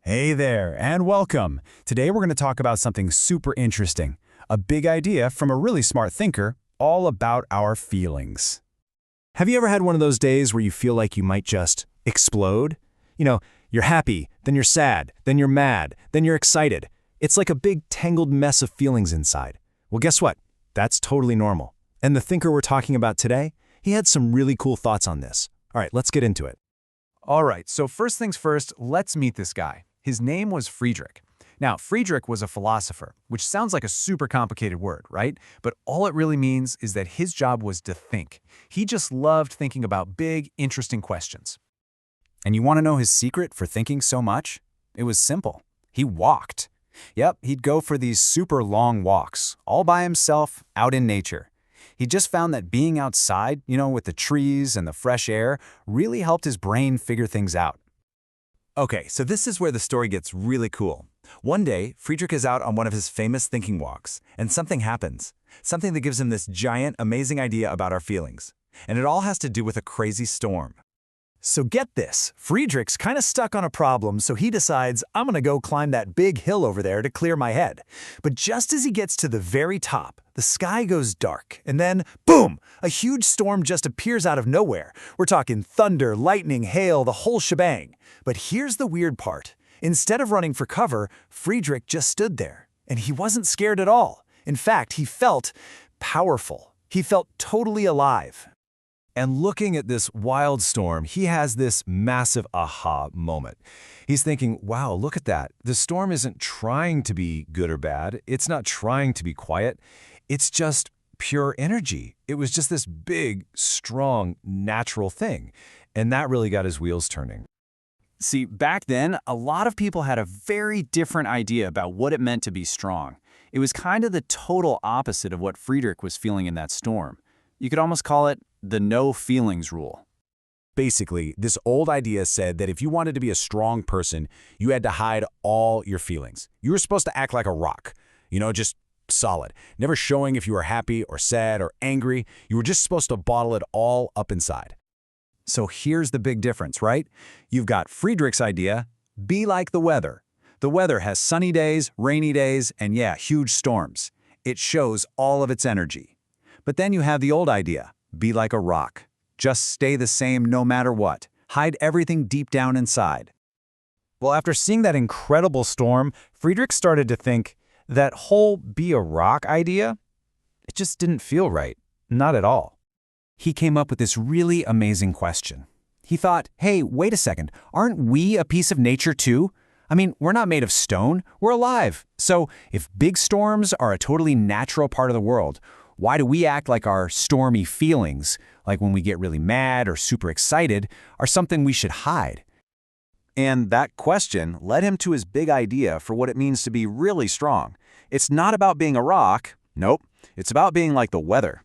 Hey there, and welcome. Today we're going to talk about something super interesting, a big idea from a really smart thinker, all about our feelings. Have you ever had one of those days where you feel like you might just explode? You're happy, then you're sad, then you're mad, then you're excited. It's like a big tangled mess of feelings inside. Well, guess what? That's totally normal. And the thinker we're talking about today, he had some really cool thoughts on this. All right, let's get into it. All right, so first things first, let's meet this guy. His name was Friedrich. Now, Friedrich was a philosopher, which sounds like a super complicated word, right? But all it really means is that his job was to think. He just loved thinking about big, interesting questions. And you want to know his secret for thinking so much? It was simple. He walked. Yep, he'd go for these super long walks, all by himself, out in nature. He just found that being outside, with the trees and the fresh air, really helped his brain figure things out. Okay, so this is where the story gets really cool. One day, Friedrich is out on one of his famous thinking walks, and something happens. Something that gives him this giant, amazing idea about our feelings. And it all has to do with a crazy storm. So get this, Friedrich's kind of stuck on a problem, so he decides, I'm gonna go climb that big hill over there to clear my head. But just as he gets to the very top, the sky goes dark, and then, boom, a huge storm just appears out of nowhere. We're talking thunder, lightning, hail, the whole shebang. But here's the weird part. Instead of running for cover, Friedrich just stood there, and he wasn't scared at all. In fact, he felt powerful. He felt totally alive. And looking at this wild storm, he has this massive aha moment. He's thinking, wow, look at that. The storm isn't trying to be good or bad. It's not trying to be quiet. It's just pure energy. It was just this big, strong, natural thing. And that really got his wheels turning. See, back then, a lot of people had a very different idea about what it meant to be strong. It was kind of the total opposite of what Friedrich was feeling in that storm. You could almost call it the no feelings rule. Basically, this old idea said that if you wanted to be a strong person, you had to hide all your feelings. You were supposed to act like a rock, just solid, never showing if you were happy or sad or angry. You were just supposed to bottle it all up inside. So here's the big difference, right? You've got Friedrich's idea, be like the weather. The weather has sunny days, rainy days, and huge storms. It shows all of its energy. But then you have the old idea, be like a rock. Just stay the same no matter what. Hide everything deep down inside. Well, after seeing that incredible storm, Friedrich started to think that whole be a rock idea, it just didn't feel right. Not at all. He came up with this really amazing question. He thought, hey, wait a second, aren't we a piece of nature too? I mean, we're not made of stone, we're alive. So if big storms are a totally natural part of the world, why do we act like our stormy feelings, like when we get really mad or super excited, are something we should hide? And that question led him to his big idea for what it means to be really strong. It's not about being a rock. Nope. It's about being like the weather.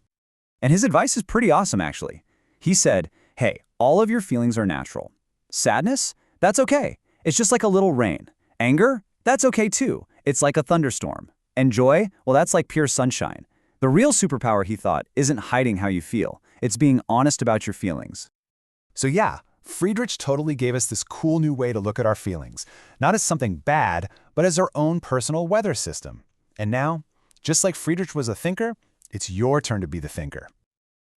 And his advice is pretty awesome, actually. He said, hey, all of your feelings are natural. Sadness? That's okay. It's just like a little rain. Anger? That's okay too. It's like a thunderstorm. And joy? Well, that's like pure sunshine. The real superpower, he thought, isn't hiding how you feel. It's being honest about your feelings. So Friedrich totally gave us this cool new way to look at our feelings, not as something bad, but as our own personal weather system. And now, just like Friedrich was a thinker, it's your turn to be the thinker.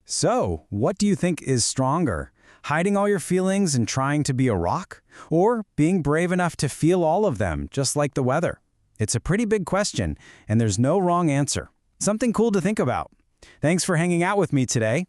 So, what do you think is stronger? Hiding all your feelings and trying to be a rock? Or being brave enough to feel all of them, just like the weather? It's a pretty big question, and there's no wrong answer. Something cool to think about. Thanks for hanging out with me today.